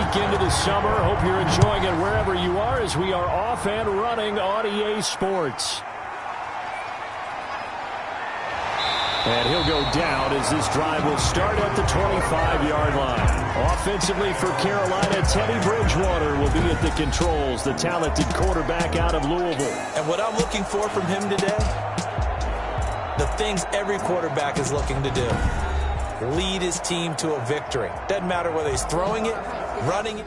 week into the summer. Hope you're enjoying it wherever you are as we are off and running on EA Sports. And he'll go down as this drive will start at the 25-yard line. Offensively for Carolina, Teddy Bridgewater will be at the controls, the talented quarterback out of Louisville. And what I'm looking for from him today, the things every quarterback is looking to do. Lead his team to a victory. Doesn't matter whether he's throwing it, running it.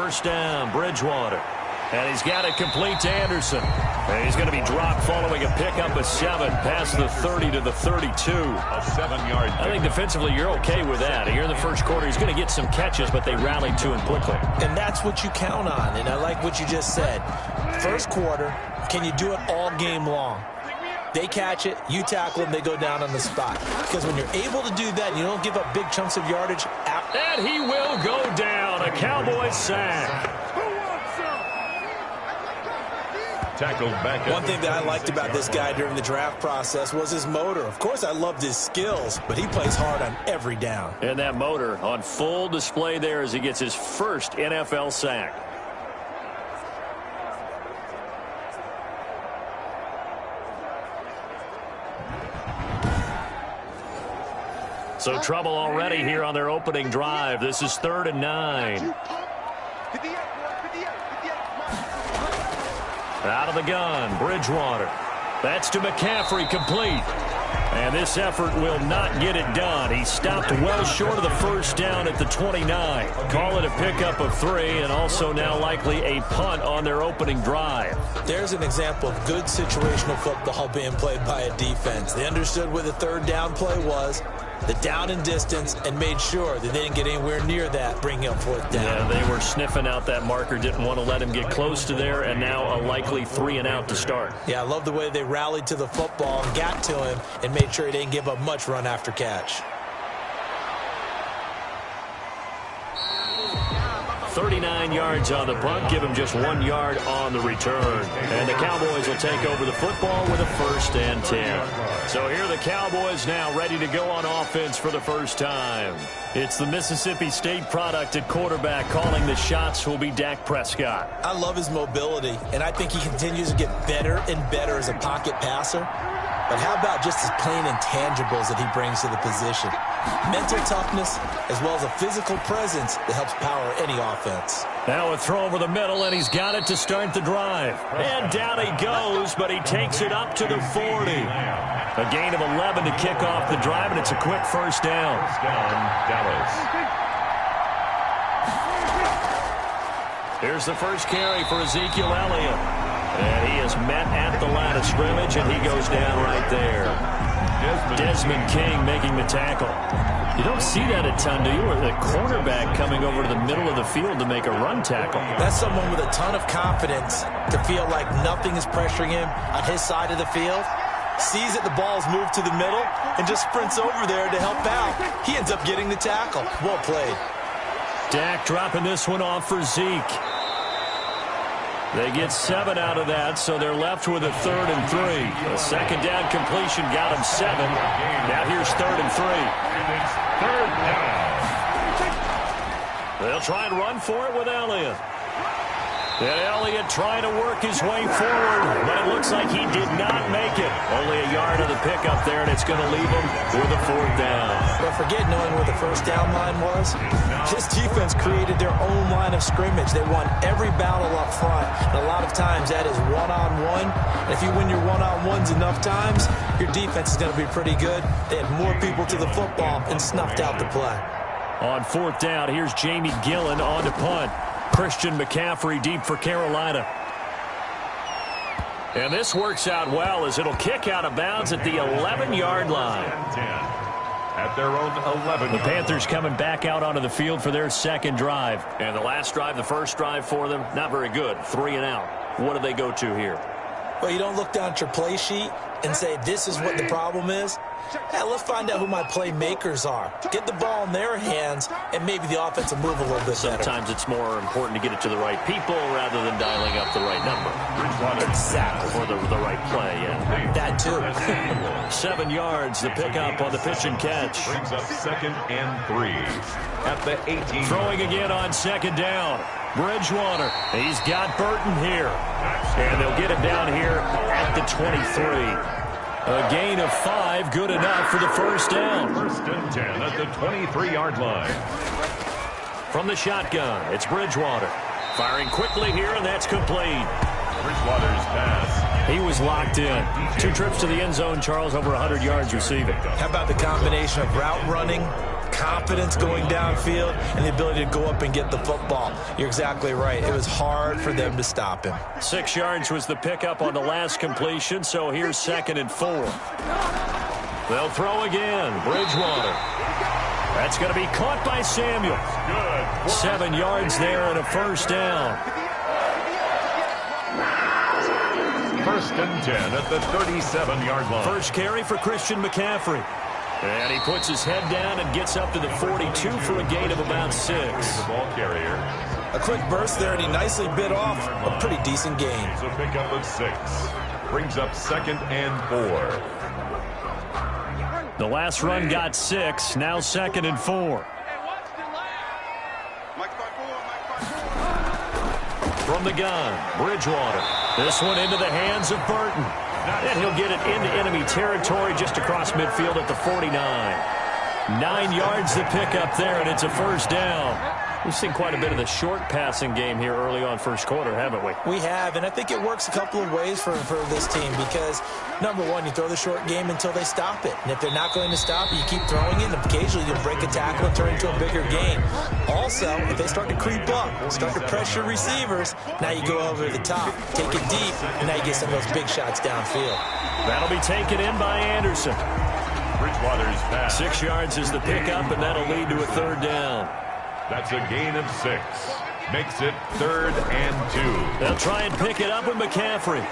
first down, Bridgewater. And he's got it complete to Anderson. And he's going to be dropped following a pickup of 7 past the 30 to the 32. A 7-yard. I think defensively you're okay with that. Here in the first quarter, he's going to get some catches, but they rallied to him quickly. And that's what you count on, and I like what you just said. First quarter, can you do it all game long? They catch it, you tackle them, they go down on the spot. Because when you're able to do that, and you don't give up big chunks of yardage. And he will go down. A Cowboys sack. Tackled back. One thing that I liked about this guy during the draft process was his motor. Of course, I loved his skills, but he plays hard on every down. And that motor on full display there as he gets his first NFL sack. So trouble already here on their opening drive. This is 3rd and 9. Out of the gun, Bridgewater. That's to McCaffrey, complete. And this effort will not get it done. He stopped well short of the first down at the 29. Call it a pickup of 3, and also now likely a punt on their opening drive. There's an example of good situational football being played by a defense. They understood where the 3rd down play was, the down and distance, and made sure that they didn't get anywhere near that, bringing up 4th down. Yeah, they were sniffing out that marker, didn't want to let him get close to there, and now a likely 3 and out to start. Yeah, I love the way they rallied to the football and got to him and made sure he didn't give up much run after catch. 39 yards on the punt, give him just 1 yard on the return. And the Cowboys will take over the football with a 1st and 10. So here are the Cowboys now ready to go on offense for the first time. It's the Mississippi State product at quarterback. Calling the shots will be Dak Prescott. I love his mobility, and I think he continues to get better and better as a pocket passer. But how about just his plain intangibles that he brings to the position? Mental toughness, as well as a physical presence that helps power any offense. Now a throw over the middle, and he's got it to start the drive. And down he goes, but he takes it up to the 40. A gain of 11 to kick off the drive, and it's a quick first down. Dallas. Here's the first carry for Ezekiel Elliott. And he is met at the line of scrimmage, and he goes down right there. Desmond King making the tackle. You don't see that a ton, do you? Or the cornerback coming over to the middle of the field to make a run tackle. That's someone with a ton of confidence to feel like nothing is pressuring him on his side of the field. Sees that the ball's moved to the middle and just sprints over there to help out. He ends up getting the tackle. Well played. Dak dropping this one off for Zeke. They get 7 out of that, so they're left with a 3rd and 3. A 2nd down completion got him 7. Now here's 3rd and 3. It's 3rd down. They'll try and run for it with Elliott. And Elliott trying to work his way forward, but it looks like he did not make it. Only a yard of the pickup there, and it's going to leave him with a 4th down. But forget knowing where the first down line was. This defense created their own line of scrimmage. They won every battle up front, and a lot of times that is one-on-one. And if you win your one-on-ones enough times, your defense is going to be pretty good. They had more people to the football and snuffed out the play. On 4th down, here's Jamie Gillen on to punt. Christian McCaffrey deep for Carolina. And this works out well as it'll kick out of bounds at the 11-yard line. At their own 11. The Panthers coming back out onto the field for their 2nd drive. And the last drive, the first drive for them, not very good. 3 and out. What do they go to here? Well, you don't look down at your play sheet and say, this is what the problem is. Hey, let's find out who my playmakers are. Get the ball in their hands, and maybe the offense will move a little bit better. Sometimes it's more important to get it to the right people rather than dialing up the right number. Exactly. Or the right play, yeah. That too. 7 yards, the pickup on the pitch and catch. Brings up 2nd and 3 at the 18. Throwing again on 2nd down. Bridgewater. He's got Burton here. And they'll get him down here at the 23. A gain of 5, good enough for the first down. 1st and 10 at the 23-yard line. From the shotgun, it's Bridgewater. Firing quickly here, and that's complete. Bridgewater's pass. He was locked in. 2 trips to the end zone, Charles, over 100 yards receiving. How about the combination of route running confidence going downfield, and the ability to go up and get the football. You're exactly right. It was hard for them to stop him. 6 yards was the pickup on the last completion, so here's 2nd and 4. They'll throw again. Bridgewater. That's going to be caught by Samuel. 7 yards there and a first down. 1st and 10 at the 37-yard line. First carry for Christian McCaffrey. And he puts his head down and gets up to the 42 for a gain of about 6. The ball carrier. A quick burst there, and he nicely bit off a pretty decent gain. So pickup of 6. Brings up 2nd and 4. The last run got 6. Now 2nd and 4. From the gun, Bridgewater. This one into the hands of Burton. And he'll get it into enemy territory just across midfield at the 49. 9 yards to pick up there, and it's a first down. We've seen quite a bit of the short passing game here early on first quarter, haven't we? We have, and I think it works a couple of ways for this team because, number one, you throw the short game until they stop it. And if they're not going to stop it, you keep throwing it, and occasionally you'll break a tackle and turn into a bigger gain. Also, if they start to creep up, start to pressure receivers, now you go over the top, take it deep, and now you get some of those big shots downfield. That'll be taken in by Anderson. Bridgewater's pass. 6 yards is the pickup, and that'll lead to a third down. That's a gain of 6. Makes it 3rd and 2. They'll try and pick it up with McCaffrey.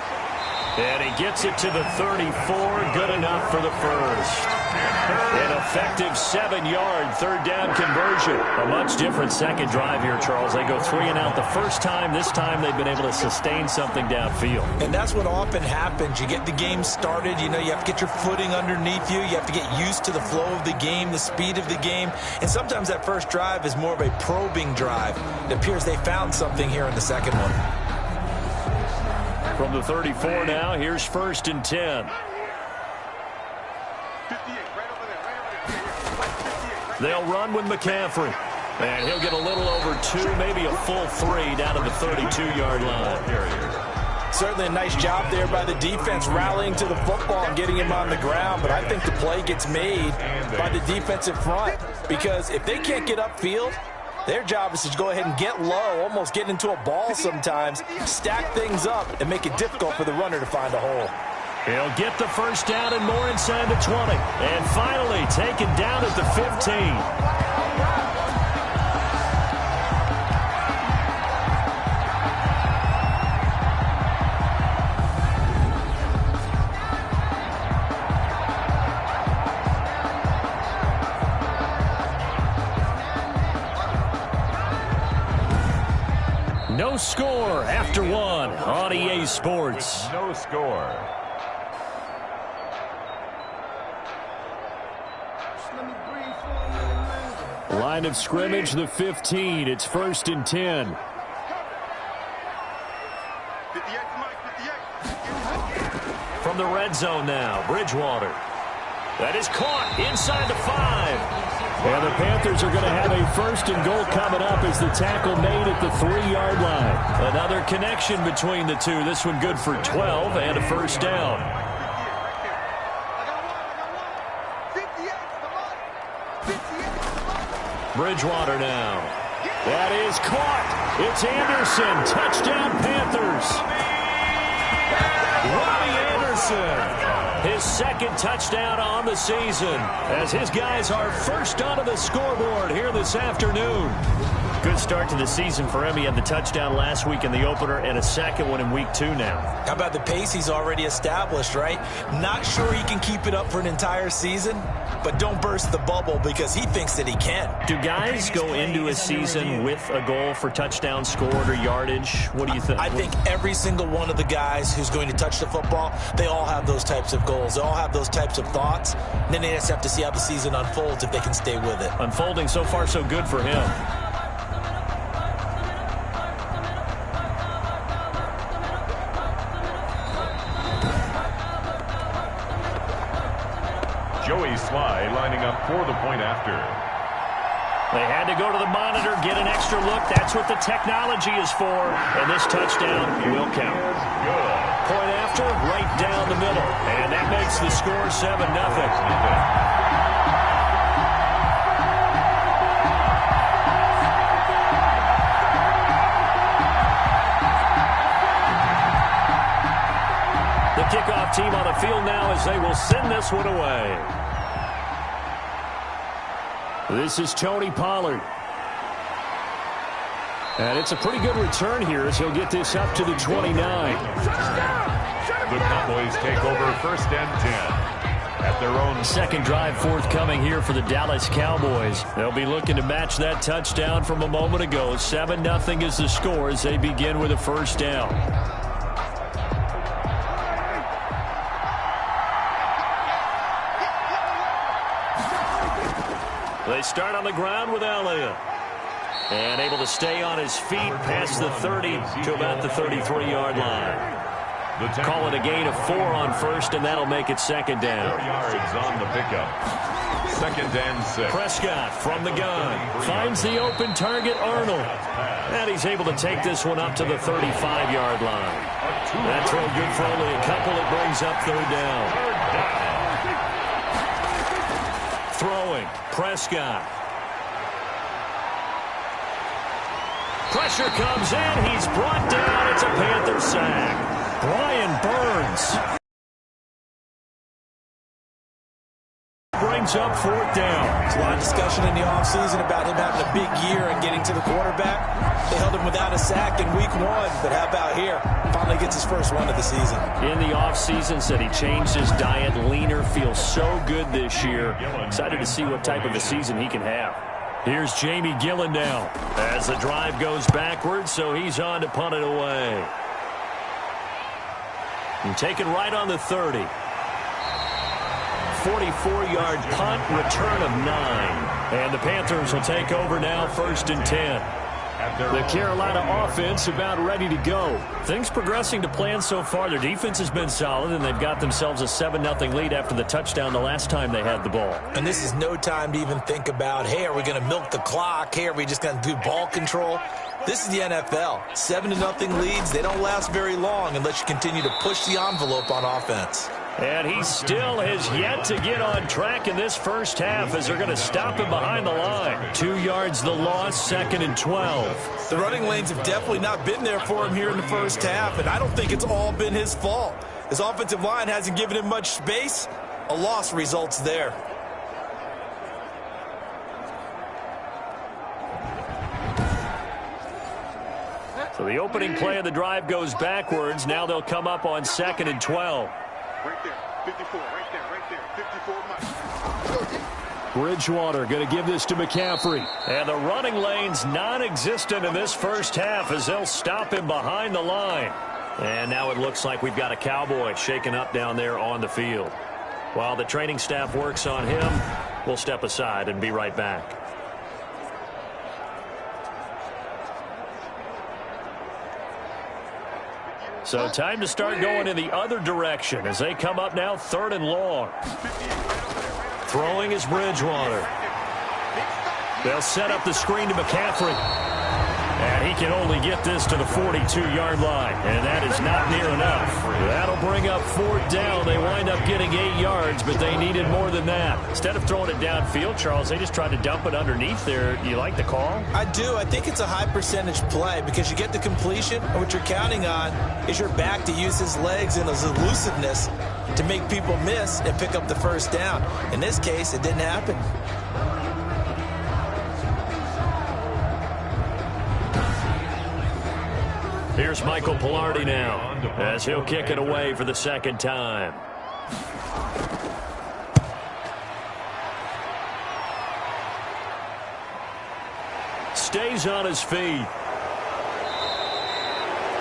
And he gets it to the 34. Good enough for the first. An effective 7-yard third down conversion. A much different second drive here, Charles. They go 3 and out the first time. This time they've been able to sustain something downfield. And that's what often happens. You get the game started. You know, you have to get your footing underneath you. You have to get used to the flow of the game, the speed of the game. And sometimes that first drive is more of a probing drive. It appears they found something here in the second one. From the 34 now, here's 1st and 10. They'll run with McCaffrey. And he'll get a little over 2, maybe a full 3 down to the 32-yard line. Certainly a nice job there by the defense rallying to the football and getting him on the ground. But I think the play gets made by the defensive front because if they can't get upfield, their job is to go ahead and get low, almost get into a ball sometimes, stack things up, and make it difficult for the runner to find a hole. He'll get the first down and more inside the 20. And finally taken down at the 15. No score after 1 on EA Sports. No score. Line of scrimmage, the 15. It's 1st and 10. From the red zone now, Bridgewater. That is caught inside the 5. And the Panthers are going to have a 1st and goal coming up as the tackle made at the 3-yard line. Another connection between the two. This one good for 12 and a first down. Bridgewater now. That is caught. It's Anderson. Touchdown, Panthers. Robbie Anderson. His 2nd touchdown on the season as his guys are first onto the scoreboard here this afternoon. Good start to the season for him. He had the touchdown last week in the opener and a 2nd one in week 2 now. How about the pace he's already established, right? Not sure he can keep it up for an entire season, but don't burst the bubble because he thinks that he can. Do guys go into a season with a goal for touchdown scored or yardage? What do you think? I think every single one of the guys who's going to touch the football, they all have those types of goals. They all have those types of thoughts. And then they just have to see how the season unfolds if they can stay with it. Unfolding so far so good for him. Joey Sly lining up for the point after. They had to go to the monitor, get an extra look. That's what the technology is for. And this touchdown will count. Good. Point after, right down the middle. And that makes the score 7-0. the kickoff team on the field now as they will send this one away. This is Tony Pollard. And it's a pretty good return here as he'll get this up to the 29. The Cowboys take over 1st and 10. At their own second drive forthcoming here for the Dallas Cowboys. They'll be looking to match that touchdown from a moment ago. 7-0 is the score as they begin with a first down. They start on the ground with Elliott. And able to stay on his feet past the 30 to about the 33-yard line. Call it a gain of 4 on first, and that'll make it second down. 4 yards on the pickup. 2nd and 6. Prescott from the gun. Finds the open target, Arnold. And he's able to take this one up to the 35-yard line. That throw good for only a couple. It brings up 3rd down. Throwing, Prescott. Pressure comes in. He's brought down. It's a Panther sack. Brian Burns brings up 4th down. There's a lot of discussion in the offseason about him having a big year and getting to the quarterback. They held him without a sack in week 1, but how about here? Finally gets his first one of the season. In the offseason, said he changed his diet, leaner, feels so good this year. Excited to see what type of a season he can have. Here's Jamie Gillen now as the drive goes backwards, so he's on to punt it away. And taken right on the 30. 44-yard punt, return of 9. And the Panthers will take over now, 1st and 10. The Carolina offense about ready to go. Things progressing to plan so far. Their defense has been solid, and they've got themselves a 7-0 lead after the touchdown the last time they had the ball. And this is no time to even think about, hey, are we going to milk the clock? Hey, are we just going to do ball control? This is the NFL. 7-0 leads, they don't last very long unless you continue to push the envelope on offense. And he still has yet to get on track in this first half as they're going to stop him behind the line. 2 yards the loss, 2nd and 12. The running lanes have definitely not been there for him here in the first half, and I don't think it's all been his fault. His offensive line hasn't given him much space. A loss results there. So the opening play of the drive goes backwards. Now they'll come up on 2nd and 12. Right there, 54, right there, 54. Bridgewater going to give this to McCaffrey. And the running lane's non-existent in this first half as they'll stop him behind the line. And now it looks like we've got a Cowboy shaken up down there on the field. While the training staff works on him, we'll step aside and be right back. So time to start going in the other direction as they come up now 3rd and long. Throwing is Bridgewater. They'll set up the screen to McCaffrey. And he can only get this to the 42-yard line. And that is not near enough. That'll bring up 4th down. They wind up getting 8 yards, but they needed more than that. Instead of throwing it downfield, Charles, they just tried to dump it underneath there. You like the call? I do. I think it's a high percentage play because you get the completion, and what you're counting on is your back to use his legs and his elusiveness to make people miss and pick up the first down. In this case, it didn't happen. Here's Michael Pilardi now as he'll kick it away for the 2nd time. Stays on his feet.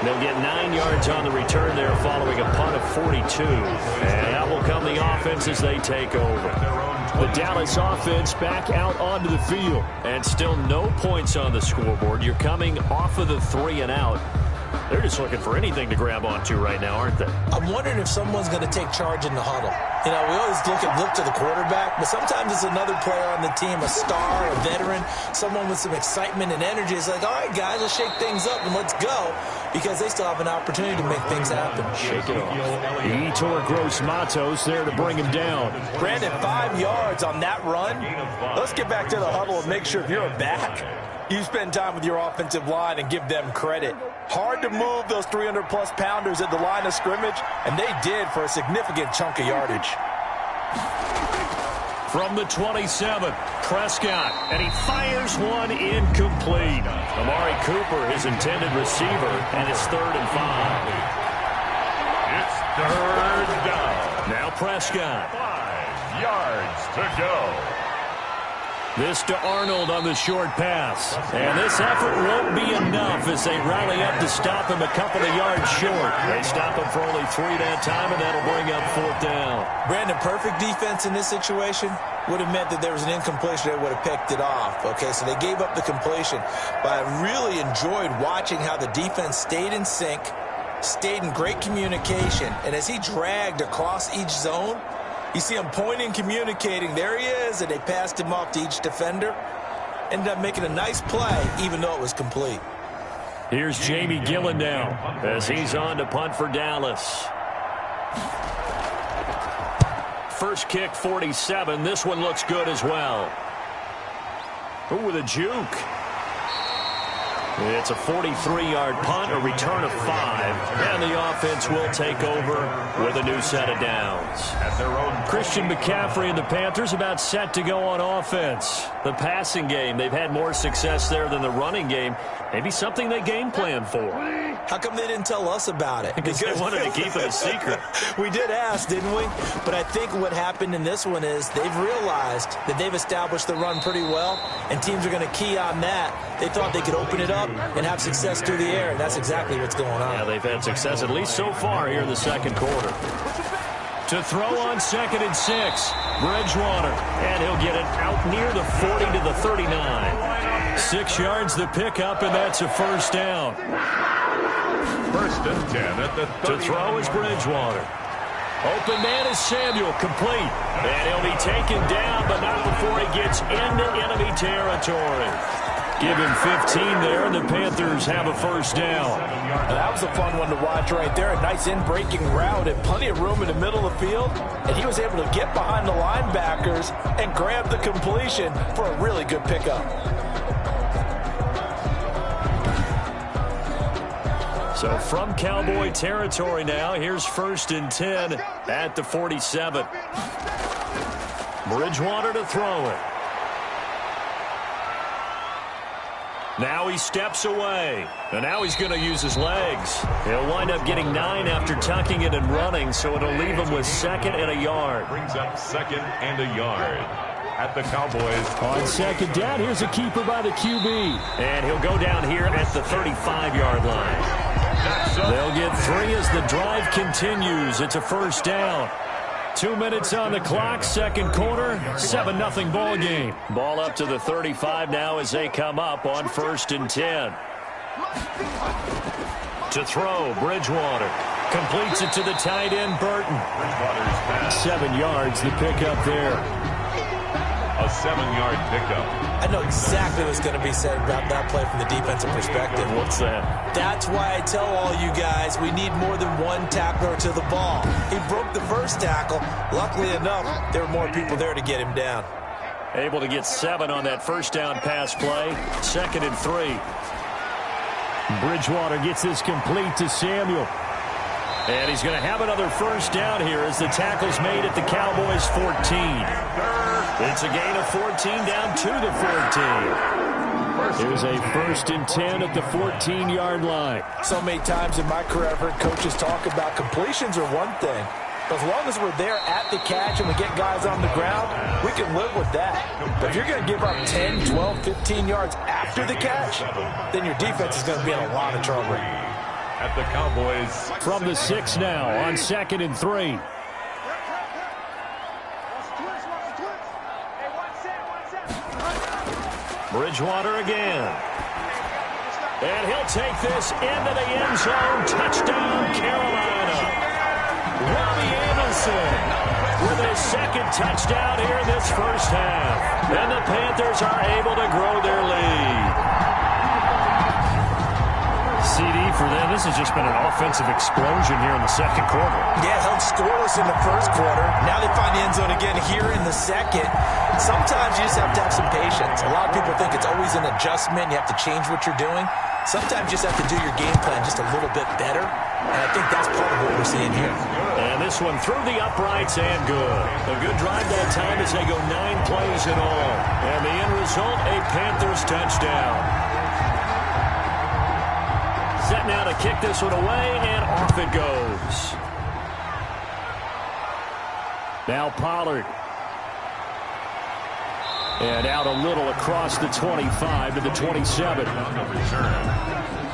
They'll get 9 yards on the return there following a punt of 42. And that will come the offense as they take over. The Dallas offense back out onto the field. And still no points on the scoreboard. You're coming off of the 3 and out. They're just looking for anything to grab onto right now, aren't they? I'm wondering if someone's going to take charge in the huddle. You know, we always look to the quarterback, but sometimes it's another player on the team, a star, a veteran, someone with some excitement and energy. It's like, all right, guys, let's shake things up and let's go, because they still have an opportunity to make things happen. Shake it off. Yetur Gross-Matos there to bring him down. Brandon, 5 yards on that run. Let's get back to the huddle and make sure if you're a back, You spend time with your offensive line and give them credit. Hard to move those 300-plus pounders at the line of scrimmage, and they did for a significant chunk of yardage. From the 27, Prescott, and he fires one incomplete. Amari Cooper, his intended receiver, and it's 3rd and 5. It's 3rd down. Now Prescott. 5 yards to go. This to Arnold on the short pass. And this effort won't be enough as they rally up to stop him a couple of yards short. They stop him for only 3 that time, and that'll bring up 4th down. Brandon, perfect defense in this situation would have meant that there was an incompletion. They would have picked it off. Okay, so they gave up the completion. But I really enjoyed watching how the defense stayed in sync, stayed in great communication, and as he dragged across each zone, you see him pointing, communicating. There he is, and they passed him off to each defender. Ended up making a nice play, even though it was complete. Here's Jamie Gillen now as he's on to punt for Dallas. First kick, 47. This one looks good as well. Ooh, with a juke. It's a 43-yard punt, a return of 5, and the offense will take over with a new set of downs. At their own Christian McCaffrey and the Panthers about set to go on offense. The passing game, they've had more success there than the running game. Maybe something they game plan for. How come they didn't tell us about it? Because they wanted to keep it a secret. We did ask, didn't we? But I think what happened in this one is they've realized that they've established the run pretty well, and teams are going to key on that. They thought they could open it up and have success through the air, and that's exactly what's going on. Yeah, they've had success at least so far here in the second quarter. To throw on 2nd and 6, Bridgewater, and he'll get it out near the 40 to the 39. 6 yards the pickup, and that's a 1st down. 1st and 10 at the 30. To throw is Bridgewater. Open man is Samuel, complete. And he'll be taken down, but not before he gets into enemy territory. Give him 15 there, and the Panthers have a 1st down. Now, that was a fun one to watch right there. A nice in-breaking route and plenty of room in the middle of the field. And he was able to get behind the linebackers and grab the completion for a really good pickup. So from Cowboy territory now, here's 1st and 10 at the 47. Bridgewater to throw it. Now he steps away, and now he's going to use his legs. He'll wind up getting 9 after tucking it and running, so it'll leave him with 2nd and a yard. Brings up 2nd and a yard at the Cowboys. On 2nd down, here's a keeper by the QB. And he'll go down here at the 35-yard line. They'll get 3 as the drive continues. It's a 1st down. 2 minutes on the clock, second quarter, 7-0 ball game. Ball up to the 35 now as they come up on 1st and 10. To throw, Bridgewater. Completes it to the tight end, Burton. 7 yards, the pickup there. A 7-yard pickup. I know exactly what's going to be said about that play from the defensive perspective. What's that? That's why I tell all you guys we need more than one tackler to the ball. He broke the first tackle. Luckily enough, there were more people there to get him down. Able to get 7 on that 1st down pass play. 2nd and 3. Bridgewater gets this complete to Samuel. And he's going to have another 1st down here as the tackle's made at the Cowboys' 14. It's a gain of 14 down to the 14. Here's a 1st and 10 at the 14-yard line. So many times in my career, I've heard coaches talk about completions are one thing. But as long as we're there at the catch and we get guys on the ground, we can live with that. But if you're going to give up 10, 12, 15 yards after the catch, then your defense is going to be in a lot of trouble. At the Cowboys. From the 6 now on 2nd and 3. Bridgewater again. And he'll take this into the end zone. Touchdown, Carolina. Robbie Anderson with his 2nd touchdown here in this 1st half. And the Panthers are able to grow their lead. CD for them. This has just been an offensive explosion here in the second quarter. Yeah, held scoreless in the first quarter. Now they find the end zone again here in the second. Sometimes you just have to have some patience. A lot of people think it's always an adjustment. You have to change what you're doing. Sometimes you just have to do your game plan just a little bit better. And I think that's part of what we're seeing here. And this one through the uprights and good. A good drive that time as they go 9 plays in all. And the end result, a Panthers touchdown. Set now to kick this one away, and off it goes. Now Pollard. And out a little across the 25 to the 27. On the return,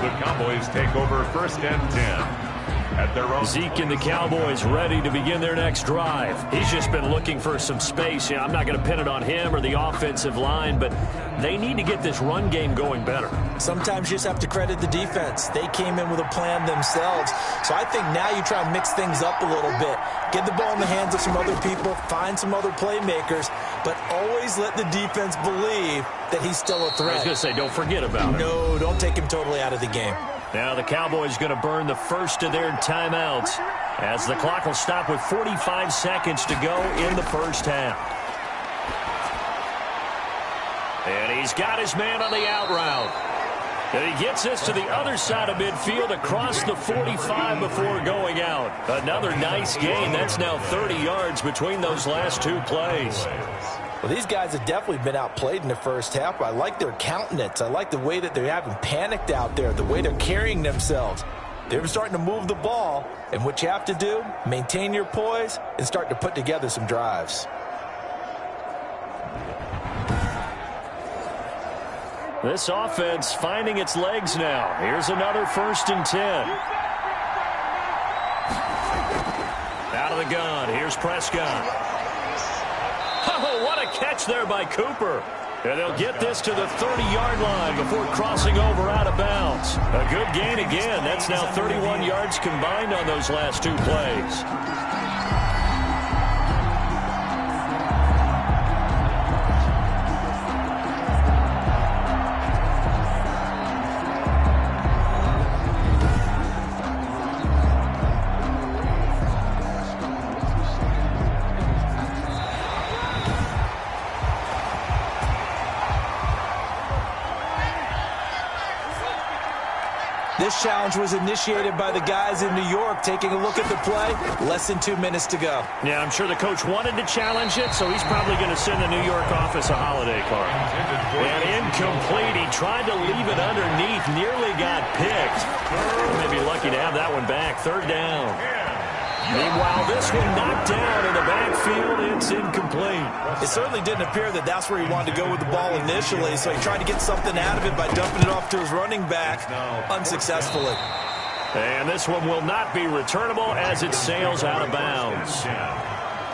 the Cowboys take over 1st and 10. At their own Zeke and the Cowboys ready to begin their next drive. He's just been looking for some space. I'm not going to pin it on him or the offensive line, but they need to get this run game going better. Sometimes you just have to credit the defense. They came in with a plan themselves. So I think now you try and mix things up a little bit. Get the ball in the hands of some other people, find some other playmakers, but always let the defense believe that he's still a threat. I was going to say, don't forget about it. No, don't take him totally out of the game. Now the Cowboys going to burn the first of their timeouts as the clock will stop with 45 seconds to go in the first half. And he's got his man on the out route. And he gets this to the other side of midfield across the 45 before going out. Another nice gain. That's now 30 yards between those last 2 plays. Well, these guys have definitely been outplayed in the first half. I like their countenance. I like the way that they're having panicked out there, the way they're carrying themselves. They're starting to move the ball, and what you have to do, maintain your poise and start to put together some drives. This offense finding its legs now. Here's another 1st and 10. Out of the gun. Here's Prescott. Oh, what a catch there by Cooper. And they'll get this to the 30-yard line before crossing over out of bounds. A good gain again. That's now 31 yards combined on those last 2 plays. This challenge was initiated by the guys in New York. Taking a look at the play, less than 2 minutes to go. Yeah, I'm sure the coach wanted to challenge it, so he's probably going to send the New York office a holiday card. And incomplete. He tried to leave it underneath, nearly got picked. Maybe lucky to have that one back. 3rd down. Meanwhile, this one knocked down in the backfield. It's incomplete. It certainly didn't appear that that's where he wanted to go with the ball initially, so he tried to get something out of it by dumping it off to his running back unsuccessfully. And this one will not be returnable as it sails out of bounds.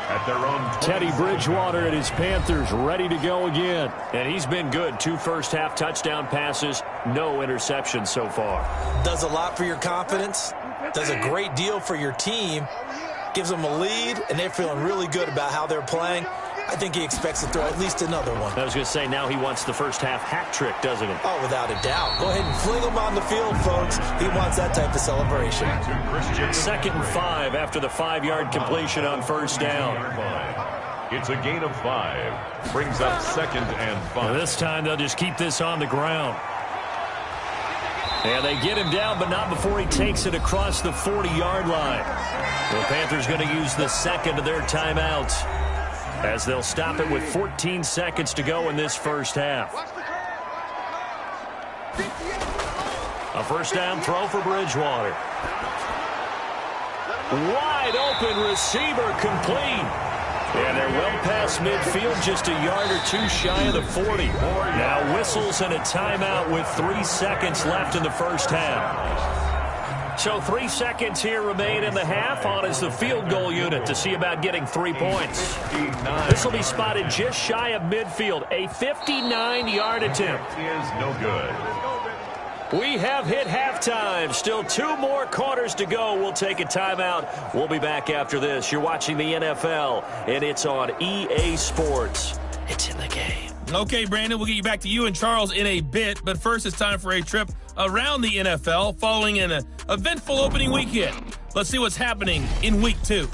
at their own. Teddy Bridgewater and his Panthers ready to go again. And he's been good. 2 first-half touchdown passes, no interceptions so far. Does a lot for your confidence. Does a great deal for your team. Gives them a lead, and they're feeling really good about how they're playing. I think he expects to throw at least another one. I was going to say, now he wants the first-half hat trick, doesn't he? Oh, without a doubt. Go ahead and fling him on the field, folks. He wants that type of celebration. 2nd and 5 after the 5-yard completion on first down. It's a gain of 5. Brings up 2nd and 5. Now this time they'll just keep this on the ground. And they get him down, but not before he takes it across the 40-yard line. The Panthers going to use the second of their timeouts, as they'll stop it with 14 seconds to go in this first half. A first down throw for Bridgewater. Wide open receiver, complete. And they're well past midfield, just a yard or 2 shy of the 40. Now whistles and a timeout with 3 seconds left in the first half. So 3 seconds here remain in the half on as the field goal unit to see about getting 3 points. This will be spotted just shy of midfield. A 59-yard attempt. Is no good. We have hit halftime. Still 2 more quarters to go. We'll take a timeout. We'll be back after this. You're watching the NFL, and it's on EA Sports. It's in the game. Okay, Brandon, we'll get you back to you and Charles in a bit, but first it's time for a trip around the NFL following an eventful opening weekend. Let's see what's happening in Week 2.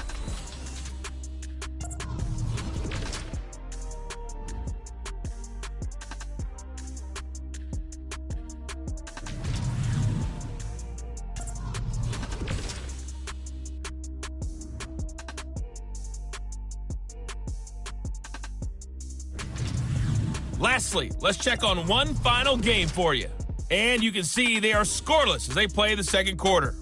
Lastly, let's check on one final game for you. And you can see they are scoreless as they play the second quarter.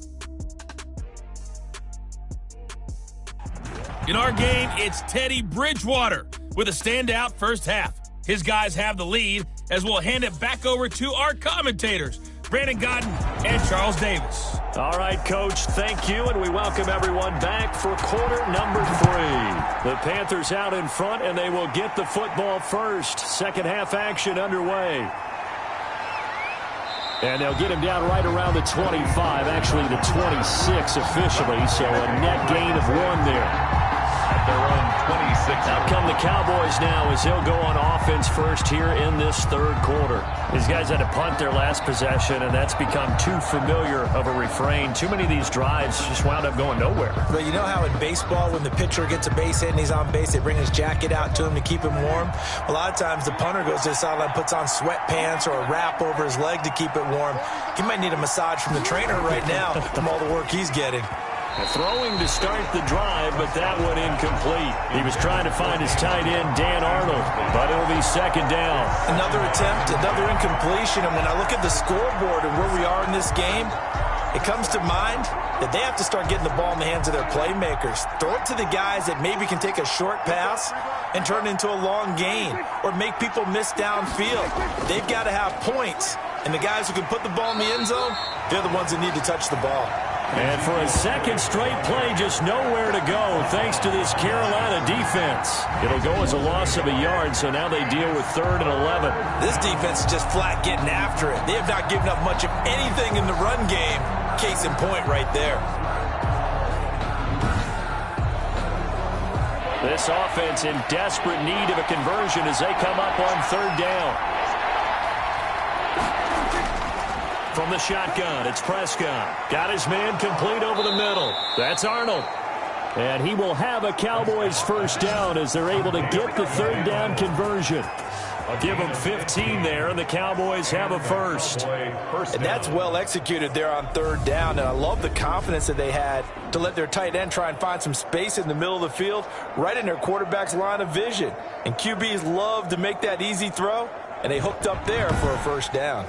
In our game, it's Teddy Bridgewater with a standout first half. His guys have the lead as we'll hand it back over to our commentators, Brandon Godden and Charles Davis. All right, Coach, thank you, and we welcome everyone back for quarter number 3. The Panthers out in front, and they will get the football first. Second half action underway. And they'll get him down right around the 25, actually the 26 officially, so a net gain of 1 there. At their own 26. Out come the Cowboys now as they'll go on offense first here in this third quarter. These guys had to punt their last possession, and that's become too familiar of a refrain. Too many of these drives just wound up going nowhere. But you know how in baseball, when the pitcher gets a base hit and he's on base, they bring his jacket out to him to keep him warm? A lot of times the punter goes to the sideline, puts on sweatpants or a wrap over his leg to keep it warm. He might need a massage from the trainer right now from all the work he's getting. Throwing to start the drive, but that one incomplete. He was trying to find his tight end, Dan Arnold, but it'll be second down. Another attempt, another incompletion, and when I look at the scoreboard and where we are in this game, it comes to mind that they have to start getting the ball in the hands of their playmakers. Throw it to the guys that maybe can take a short pass and turn it into a long gain or make people miss downfield. They've got to have points, and the guys who can put the ball in the end zone, they're the ones that need to touch the ball. And for a second straight play, just nowhere to go thanks to this Carolina defense. It'll go as a loss of a yard, so now they deal with 3rd and 11. This defense is just flat getting after it. They have not given up much of anything in the run game. Case in point right there. This offense in desperate need of a conversion as they come up on 3rd down. From the shotgun, it's Prescott. Got his man complete over the middle. That's Arnold. And he will have a Cowboys first down as they're able to get the 3rd down conversion. I'll give them 15 there, and the Cowboys have a first. And that's well executed there on 3rd down, and I love the confidence that they had to let their tight end try and find some space in the middle of the field, right in their quarterback's line of vision. And QBs love to make that easy throw, and they hooked up there for a first down.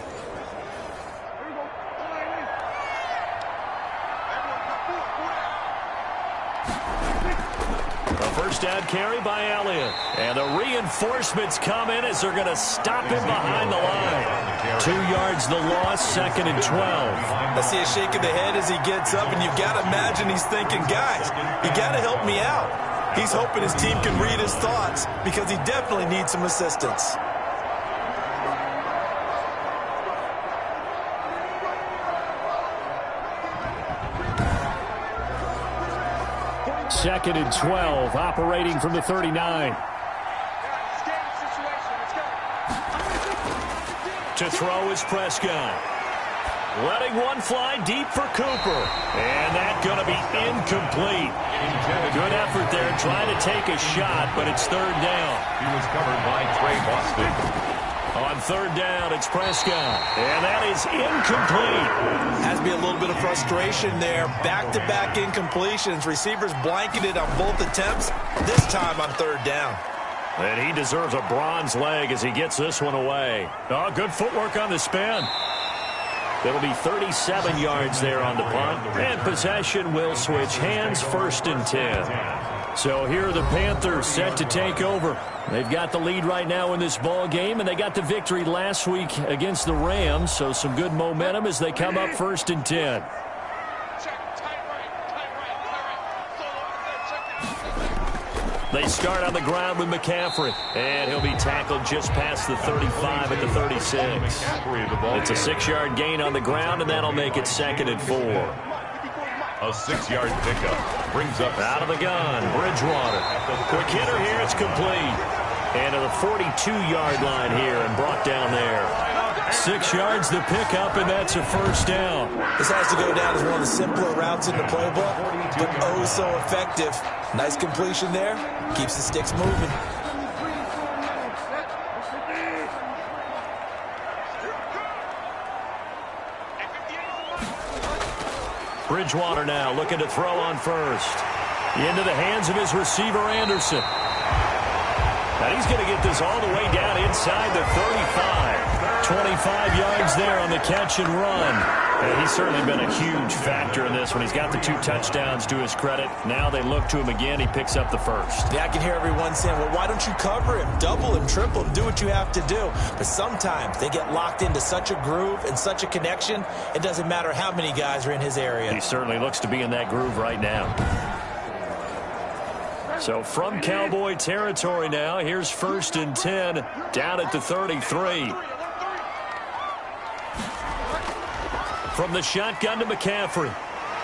First down carry by Elliott. And the reinforcements come in as they're going to stop him behind the line. 2 yards the loss, 2nd and 12. I see a shake of the head as he gets up, and you've got to imagine he's thinking, guys, you got to help me out. He's hoping his team can read his thoughts because he definitely needs some assistance. Second and 12, operating from the 39. To throw is Prescott. Letting one fly deep for Cooper. And that's going to be incomplete. Good effort there, trying to take a shot, but it's 3rd down. He was covered by Trey Boston. On 3rd down, it's Prescott. And that is incomplete. Has to be a little bit of frustration there. Back-to-back incompletions. Receivers blanketed on both attempts, this time on 3rd down. And he deserves a bronze leg as he gets this one away. Oh, good footwork on the spin. It'll be 37 yards there on the punt. And possession will switch hands, 1st and 10. So here are the Panthers set to take over. They've got the lead right now in this ball game, and they got the victory last week against the Rams, so some good momentum as they come up 1st and 10. They start on the ground with McCaffrey, and he'll be tackled just past the 35 at the 36. It's a 6-yard gain on the ground, and that'll make it 2nd and 4. A 6-yard pickup brings up out of the gun. Bridgewater. Quick hitter here. It's complete. And to the 42-yard line here and brought down there. 6 yards the pickup, and that's a first down. This has to go down as one of the simpler routes in the playbook, but oh so effective. Nice completion there. Keeps the sticks moving. Bridgewater now looking to throw on first. Into the hands of his receiver, Anderson. And he's going to get this all the way down inside the 35. 25 yards there on the catch and run. And he's certainly been a huge factor in this one. He's got the 2 touchdowns to his credit. Now they look to him again. He picks up the first. Yeah, I can hear everyone saying, well, why don't you cover him? Double him, triple him, do what you have to do. But sometimes they get locked into such a groove and such a connection, it doesn't matter how many guys are in his area. He certainly looks to be in that groove right now. So from Cowboy territory now, here's 1st and 10 down at the 33. From the shotgun to McCaffrey.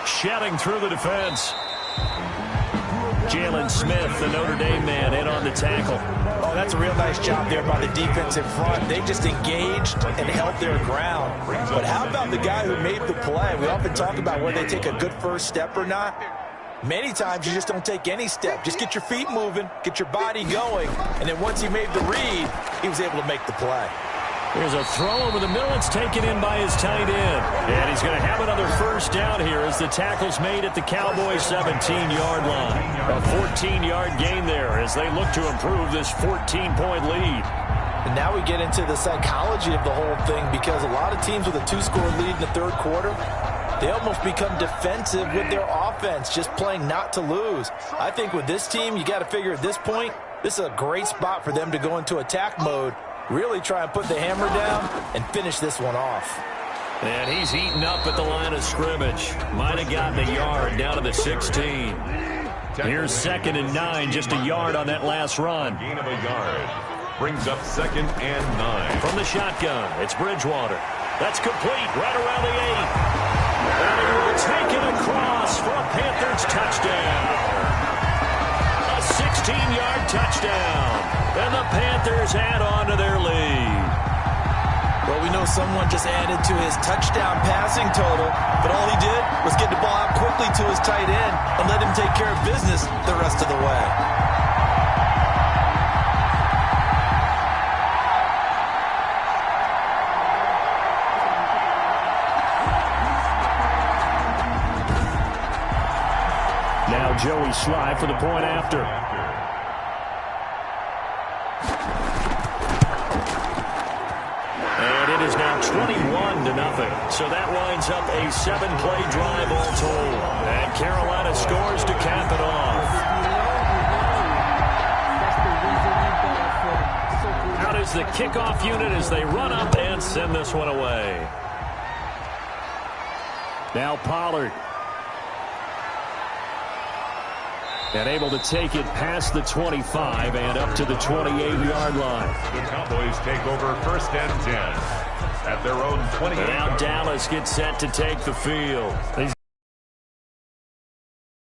Shouting through the defense. Jalen Smith, the Notre Dame man, in on the tackle. Oh, that's a real nice job there by the defense in front. They just engaged and held their ground. But how about the guy who made the play? We often talk about whether they take a good first step or not. Many times you just don't take any step. Just get your feet moving, get your body going, and then once he made the read, he was able to make the play. Here's a throw over the middle. It's taken in by his tight end. And he's going to have another first down here as the tackle's made at the Cowboys' 17-yard line. A 14-yard gain there as they look to improve this 14-point lead. And now we get into the psychology of the whole thing, because a lot of teams with a 2-score lead in the third quarter, they almost become defensive with their offense, just playing not to lose. I think with this team, you got to figure at this point, this is a great spot for them to go into attack mode, really try and put the hammer down and finish this one off. And he's eaten up at the line of scrimmage. Might have gotten a yard down to the 16. Here's 2nd and 9, just a yard on that last run. Gain of a yard. Brings up 2nd and 9. From the shotgun, it's Bridgewater. That's complete right around the 8. And he will take it across for a Panthers touchdown. A 16-yard touchdown. And the Panthers add on to their lead. Well, we know someone just added to his touchdown passing total, but all he did was get the ball out quickly to his tight end and let him take care of business the rest of the way. Now Joey Sly for the point after. And it is now 21-0. So that winds up a 7-play drive all told. And Carolina scores to cap it off. Out is the kickoff unit as they run up and send this one away. Now Pollard. And able to take it past the 25 and up to the 28-yard line. The Cowboys take over 1st and 10 at their own 28. And now Dallas gets set to take the field.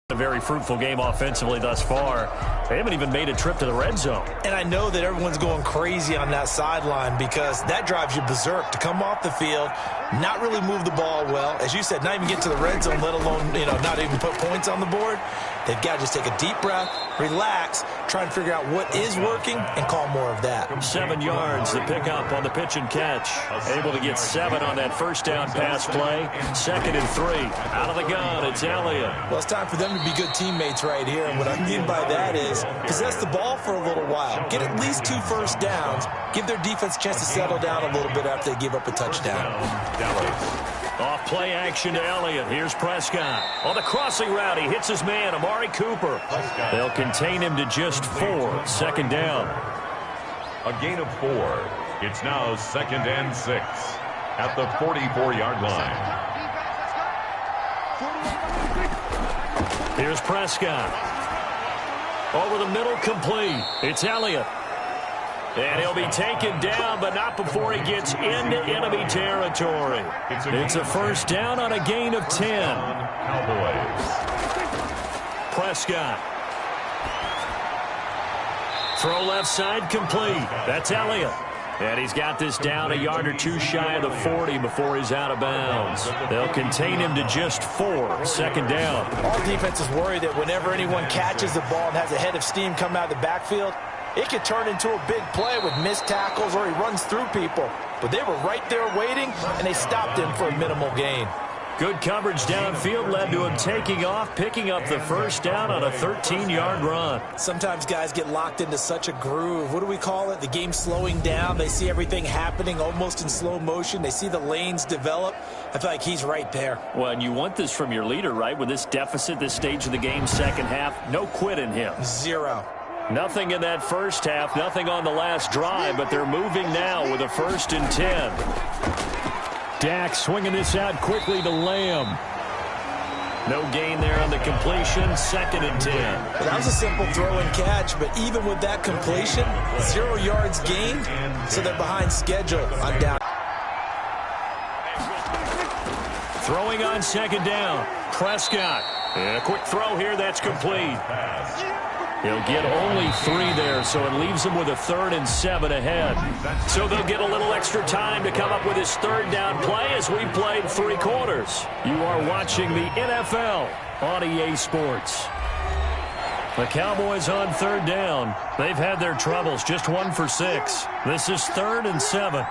A very fruitful game offensively thus far. They haven't even made a trip to the red zone. And I know that everyone's going crazy on that sideline because that drives you berserk to come off the field, not really move the ball well. As you said, not even get to the red zone, let alone, not even put points on the board. They've got to just take a deep breath, relax, try and figure out what is working, and call more of that. 7 yards, the pickup on the pitch and catch. Able to get 7 on that first down pass play. 2nd and 3. Out of the gun, it's Elliott. Well, it's time for them to be good teammates right here. And what I mean by that is possess the ball for a little while. Get at least 2 first downs. Give their defense a chance to settle down a little bit after they give up a touchdown. Off play action to Elliott. Here's Prescott. On the crossing route, he hits his man, Amari Cooper. They'll contain him to just 4. 2nd down. A gain of 4. It's now 2nd and 6 at the 44-yard line. Here's Prescott. Over the middle, complete. It's Elliott. And he'll be taken down, but not before he gets into enemy territory. It's a first down on a gain of 10. Cowboys. Prescott. Throw left side complete. That's Elliott. And he's got this down a yard or two shy of the 40 before he's out of bounds. They'll contain him to just 4. Second down. All defenses worry that whenever anyone catches the ball and has a head of steam come out of the backfield, it could turn into a big play with missed tackles or he runs through people. But they were right there waiting, and they stopped him for a minimal gain. Good coverage downfield led to him taking off, picking up the first down on a 13-yard run. Sometimes guys get locked into such a groove. What do we call it? The game slowing down. They see everything happening almost in slow motion. They see the lanes develop. I feel like he's right there. Well, and you want this from your leader, right? With this deficit, this stage of the game, second half, no quit in him. 0. Nothing in that first half, nothing on the last drive, but they're moving now with a 1st and 10. Dak swinging this out quickly to Lamb. No gain there on the completion. 2nd and 10. Well, that was a simple throw and catch, but even with that completion, 0 yards gained, so they're behind schedule on down. Throwing on 2nd down. Prescott. And a quick throw here. That's complete. He'll get only 3 there, so it leaves him with a 3rd and 7 ahead. So they'll get a little extra time to come up with his 3rd down play as we played 3 quarters. You are watching the NFL on EA Sports. The Cowboys on 3rd down. They've had their troubles, just 1 for 6. This is 3rd and 7.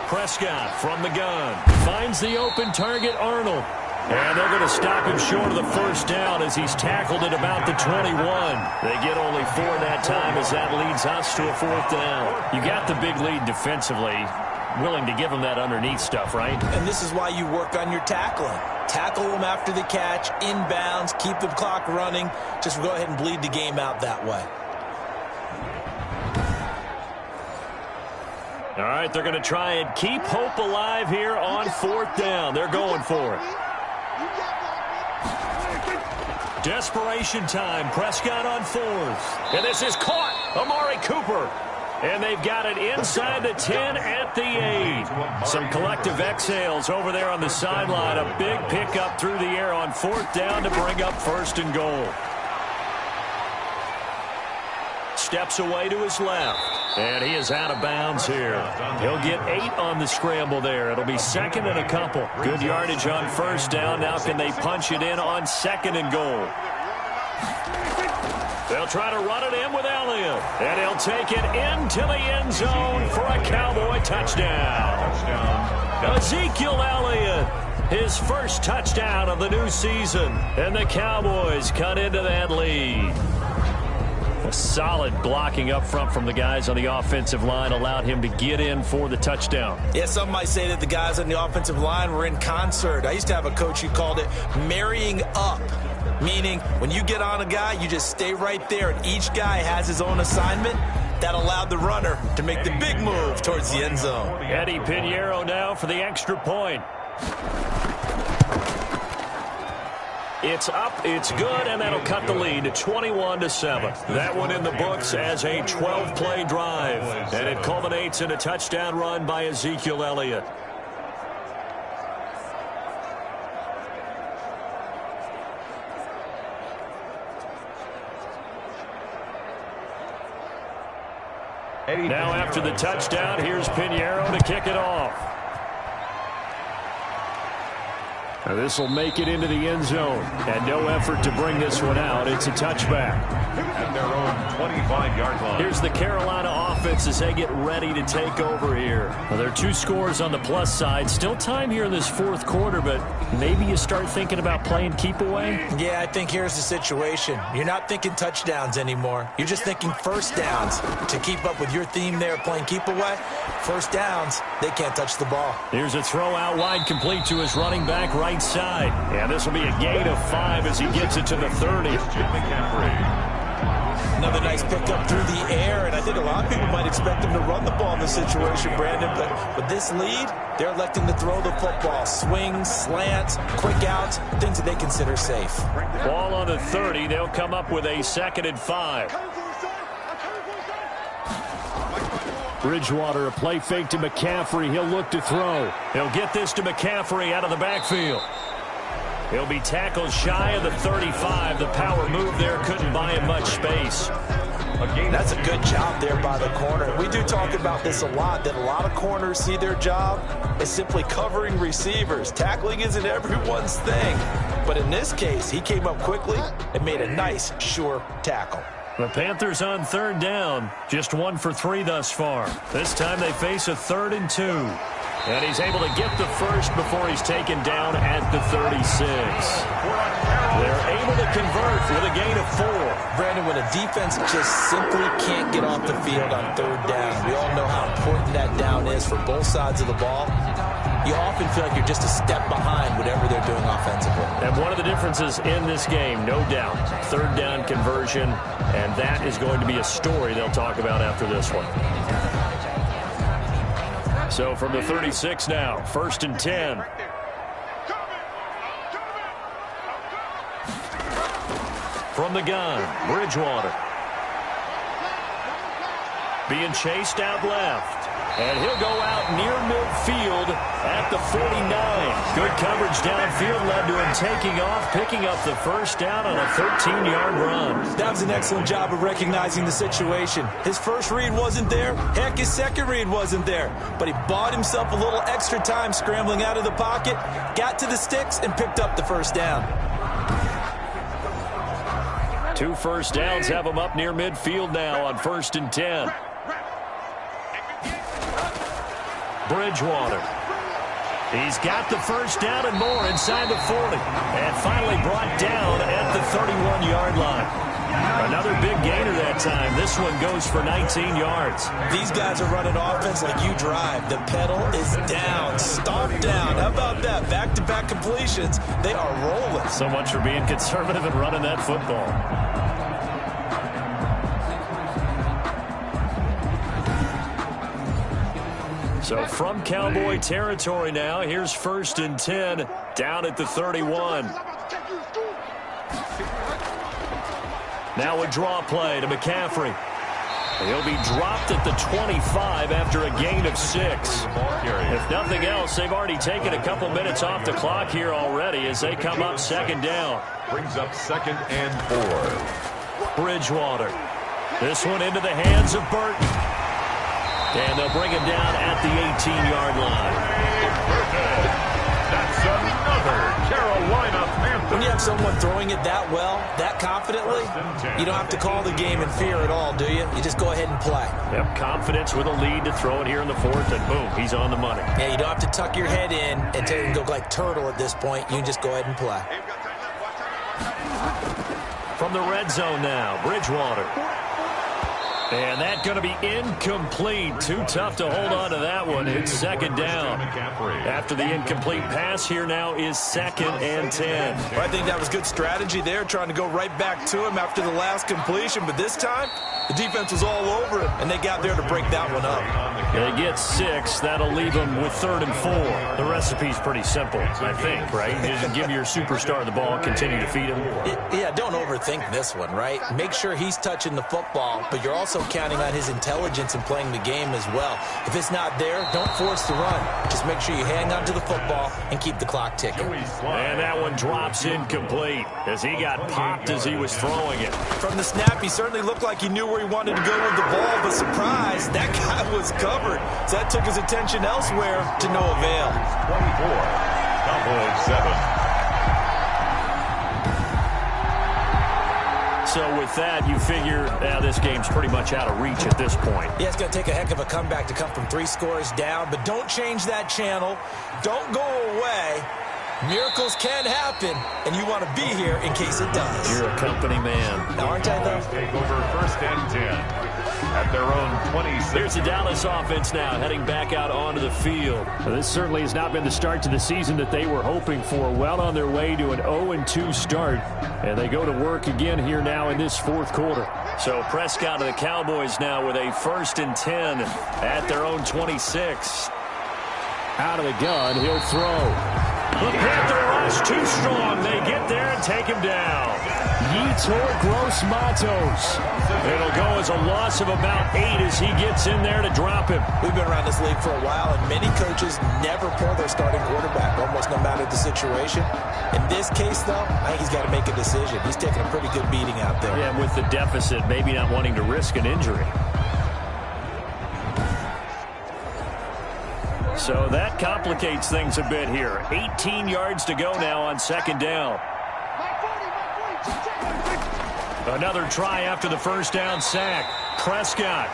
Prescott from the gun. Finds the open target, Arnold. And they're going to stop him short of the 1st down as he's tackled at about the 21. They get only 4 that time as that leads us to a 4th down. You got the big lead defensively. Willing to give him that underneath stuff, right? And this is why you work on your tackling. Tackle them after the catch, inbounds, keep the clock running. Just go ahead and bleed the game out that way. All right, they're going to try and keep hope alive here on 4th down. They're going for it. Desperation time. Prescott on 4th. And this is caught. Amari Cooper. And they've got it inside the 10 at the 8. Some collective exhales over there on the sideline. A big pickup through the air on 4th down to bring up 1st and goal. Steps away to his left. And he is out of bounds here. He'll get 8 on the scramble there. It'll be 2nd and a couple. Good yardage on 1st down. Now can they punch it in on 2nd and goal? They'll try to run it in with Elliott. And he'll take it into the end zone for a Cowboy touchdown. Ezekiel Elliott, his first touchdown of the new season. And the Cowboys cut into that lead. A solid blocking up front from the guys on the offensive line allowed him to get in for the touchdown. Yeah, some might say that the guys on the offensive line were in concert. I used to have a coach who called it marrying up, meaning when you get on a guy, you just stay right there, and each guy has his own assignment. That allowed the runner to make the big move towards the end zone. Eddie Pinheiro now for the extra point. It's up, it's good, and that'll cut the lead to 21-7. That one in the books as a 12-play drive, and it culminates in a touchdown run by Ezekiel Elliott. Now after the touchdown, here's Pinheiro to kick it off. Now this will make it into the end zone, and no effort to bring this one out. It's a touchback. At their own 25-yard line. Here's the Carolina offense as they get ready to take over here. Well, there are 2 scores on the plus side. Still time here in this 4th quarter, but maybe you start thinking about playing keep away? Yeah, I think here's the situation. You're not thinking touchdowns anymore. You're just thinking 1st downs. To keep up with your theme there, playing keep away, 1st downs, they can't touch the ball. Here's a throw out wide complete to his running back right side. And this will be a gain of 5 as he gets it to the 30. Another nice pickup through the air, and I think a lot of people might expect him to run the ball in this situation, Brandon, but with this lead, they're electing to throw the football. Swings, slants, quick outs, things that they consider safe. Ball on the 30. They'll come up with a 2nd and 5. Bridgewater, a play fake to McCaffrey. He'll look to throw. He'll get this to McCaffrey out of the backfield. He'll be tackled shy of the 35. The power move there couldn't buy him much space. That's a good job there by the corner. We do talk about this a lot, that a lot of corners see their job as simply covering receivers. Tackling isn't everyone's thing. But in this case, he came up quickly and made a nice, sure tackle. The Panthers on third down. Just 1 for 3 thus far. This time they face a 3rd and 2. And he's able to get the first before he's taken down at the 36. They're able to convert with a gain of 4. Brandon, when a defense just simply can't get off the field on third down, we all know how important that down is for both sides of the ball. You often feel like you're just a step behind whatever they're doing offensively. And one of the differences in this game, no doubt, third down conversion, and that is going to be a story they'll talk about after this one. So from the 36 now, 1st and 10. From the gun, Bridgewater. Being chased out left. And he'll go out near midfield at the 49. Good coverage downfield led to him taking off, picking up the first down on a 13-yard run. That was an excellent job of recognizing the situation. His first read wasn't there. Heck, his second read wasn't there. But he bought himself a little extra time scrambling out of the pocket, got to the sticks, and picked up the first down. 2 first downs have him up near midfield now on 1st and 10. Bridgewater. He's got the first down and more inside the 40. And finally brought down at the 31-yard line. Another big gainer that time. This one goes for 19 yards. These guys are running offense like you drive. The pedal is down, stomped down. How about that? Back-to-back completions. They are rolling. So much for being conservative and running that football. So from Cowboy territory now, here's 1st and 10 down at the 31. Now a draw play to McCaffrey. He'll be dropped at the 25 after a gain of 6. If nothing else, they've already taken a couple minutes off the clock here already as they come up 2nd down. Brings up 2nd and 4. Bridgewater. This one into the hands of Burton. And they'll bring him down at the 18-yard line. That's another Carolina Panthers. When you have someone throwing it that well, that confidently, you don't have to call the game in fear at all, do you? You just go ahead and play. Yep, confidence with a lead to throw it here in the 4th, and boom, he's on the money. Yeah, you don't have to tuck your head in and go like turtle at this point. You can just go ahead and play. From the red zone now, Bridgewater. And that's going to be incomplete. Too tough to hold on to that one. It's 2nd down. After the incomplete pass, here now is 2nd and 10. Well, I think that was good strategy there, trying to go right back to him after the last completion. But this time, the defense was all over him, and they got there to break that one up. They get 6. That'll leave them with 3rd and 4. The recipe's pretty simple, I think, right? You just give your superstar the ball, continue to feed him. Yeah, don't overthink this one, right? Make sure he's touching the football, but you're also counting on his intelligence and playing the game as well. If it's not there, don't force the run. Just make sure you hang on to the football and keep the clock ticking. And that one drops incomplete as he got popped as he was throwing it. From the snap, he certainly looked like he knew where he wanted to go with the ball, but surprise, that guy was covered. So that took his attention elsewhere to no avail. 24, Cowboys 7. So with that, you figure this game's pretty much out of reach at this point. Yeah, it's going to take a heck of a comeback to come from 3 scores down, but don't change that channel. Don't go away. Miracles can happen, and you want to be here in case it does. You're a company man. Now, aren't I, though? Take over 1st and 10 at their own 26. Here's the Dallas offense now heading back out onto the field. Well, this certainly has not been the start to the season that they were hoping for. Well on their way to an 0-2 start, and they go to work again here now in this 4th quarter. So Prescott and the Cowboys now with a 1st and 10 at their own 26. Out of the gun, he'll throw. The Panther rush too strong. They get there and take him down. Yetur Gross-Matos. It'll go as a loss of about 8 as he gets in there to drop him. We've been around this league for a while, and many coaches never pull their starting quarterback, almost no matter the situation. In this case, though, I think he's got to make a decision. He's taking a pretty good beating out there. Yeah, with the deficit, maybe not wanting to risk an injury. So that complicates things a bit here. 18 yards to go now on second down. Another try after the first down sack. Prescott's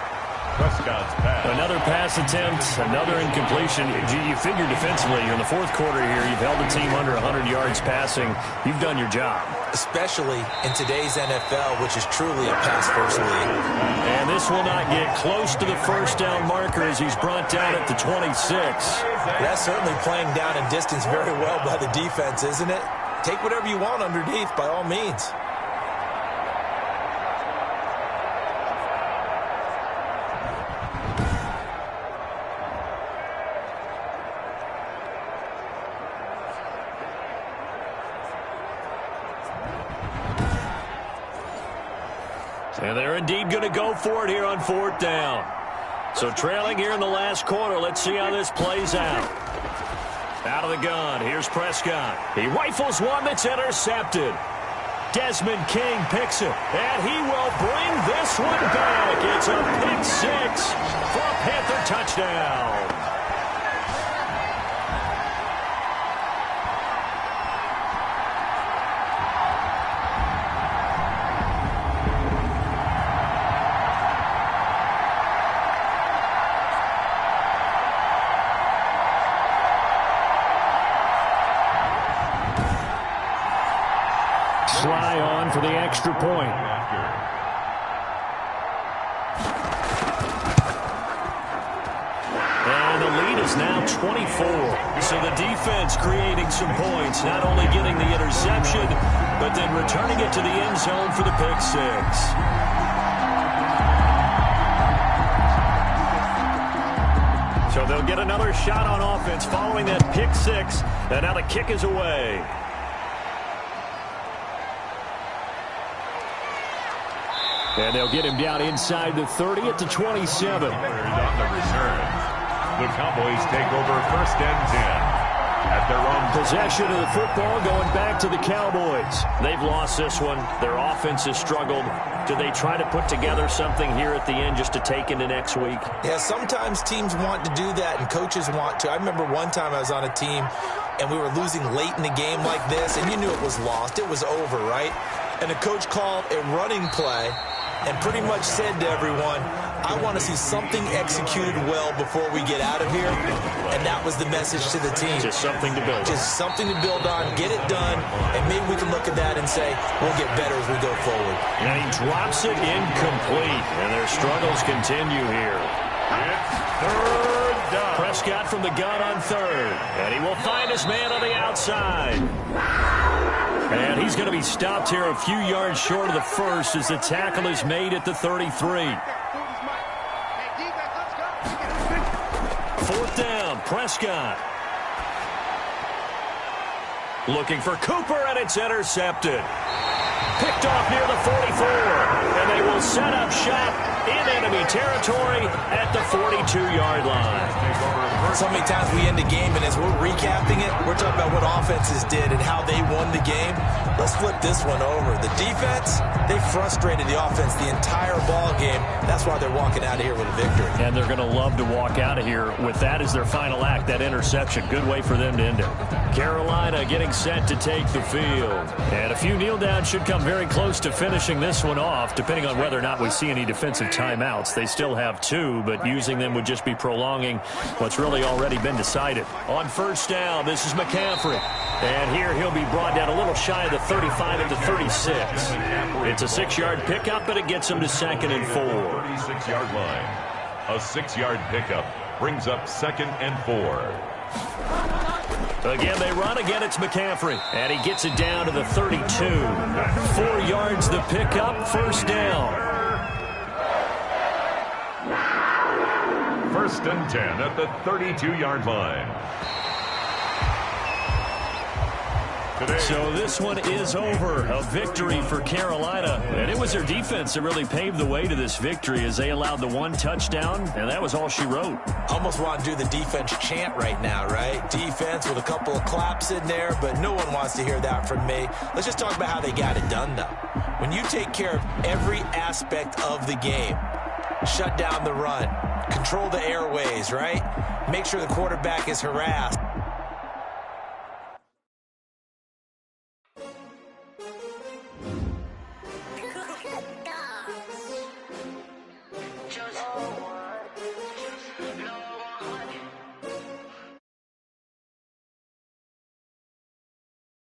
pass. Another pass attempt, another incompletion. You figure defensively, in the fourth quarter here, you've held the team under 100 yards passing. You've done your job. Especially in today's NFL, which is truly a pass-first league. And this will not get close to the first down marker as he's brought down at the 26. That's certainly playing down in distance very well by the defense, isn't it? Take whatever you want underneath, by all means. And they're indeed going to go for it here on fourth down. So trailing here in the last quarter. Let's see how this plays out. Out of the gun. Here's Prescott. He rifles one that's intercepted. Desmond King picks it. And he will bring this one back. It's a pick six for a Panther touchdown. Sly on for the extra point. And the lead is now 24. So the defense creating some points, not only getting the interception, but then returning it to the end zone for the pick six. So they'll get another shot on offense following that pick six. And now the kick is away. And they'll get him down inside the 30 at the 27. On the return. The Cowboys take over first and 10 at their own possession of the football going back to the Cowboys. They've lost this one. Their offense has struggled. Do they try to put together something here at the end just to take into next week? Yeah, sometimes teams want to do that and coaches want to. I remember one time I was on a team and we were losing late in the game like this, and you knew it was lost. It was over, right? And the coach called a running play and pretty much said to everyone, I want to see something executed well before we get out of here. And that was the message to the team. Just something to build on. Just something to build on, get it done, and maybe we can look at that and say, we'll get better as we go forward. And he drops it incomplete, and their struggles continue here. It's third down. Prescott from the gun on third, and he will find his man on the outside. And he's going to be stopped here a few yards short of the first as the tackle is made at the 33. Fourth down, Prescott. Looking for Cooper, and it's intercepted. Picked off near the 44, and they will set up shop in enemy territory at the 42-yard line. So many times we end the game, and as we're recapping it, we're talking about what offenses did and how they won the game. Let's flip this one over. The defense, they frustrated the offense the entire ball game. That's why they're walking out of here with a victory. And they're going to love to walk out of here with that as their final act, that interception. Good way for them to end it. Carolina getting set to take the field. And a few kneel downs should come very close to finishing this one off, depending on whether or not we see any defensive timeouts. They still have two, but using them would just be prolonging what's really already been decided. On first down, this is McCaffrey. And here he'll be brought down a little shy of the 35 at the 36. It's a 6-yard pickup, but it gets him to second and 4. 36-yard line. A 6-yard pickup brings up second and 4. Again, they run. Again, it's McCaffrey. And he gets it down to the 32. 4 yards the pickup, first down. First and 10 at the 32-yard line. today. So this one is over. A victory for Carolina. And it was their defense that really paved the way to this victory as they allowed the one touchdown, and that was all she wrote. Almost want to do the defense chant right now, right? Defense with a couple of claps in there, but no one wants to hear that from me. Let's just talk about how they got it done, though. When you take care of every aspect of the game, shut down the run, control the airways, right? Make sure the quarterback is harassed.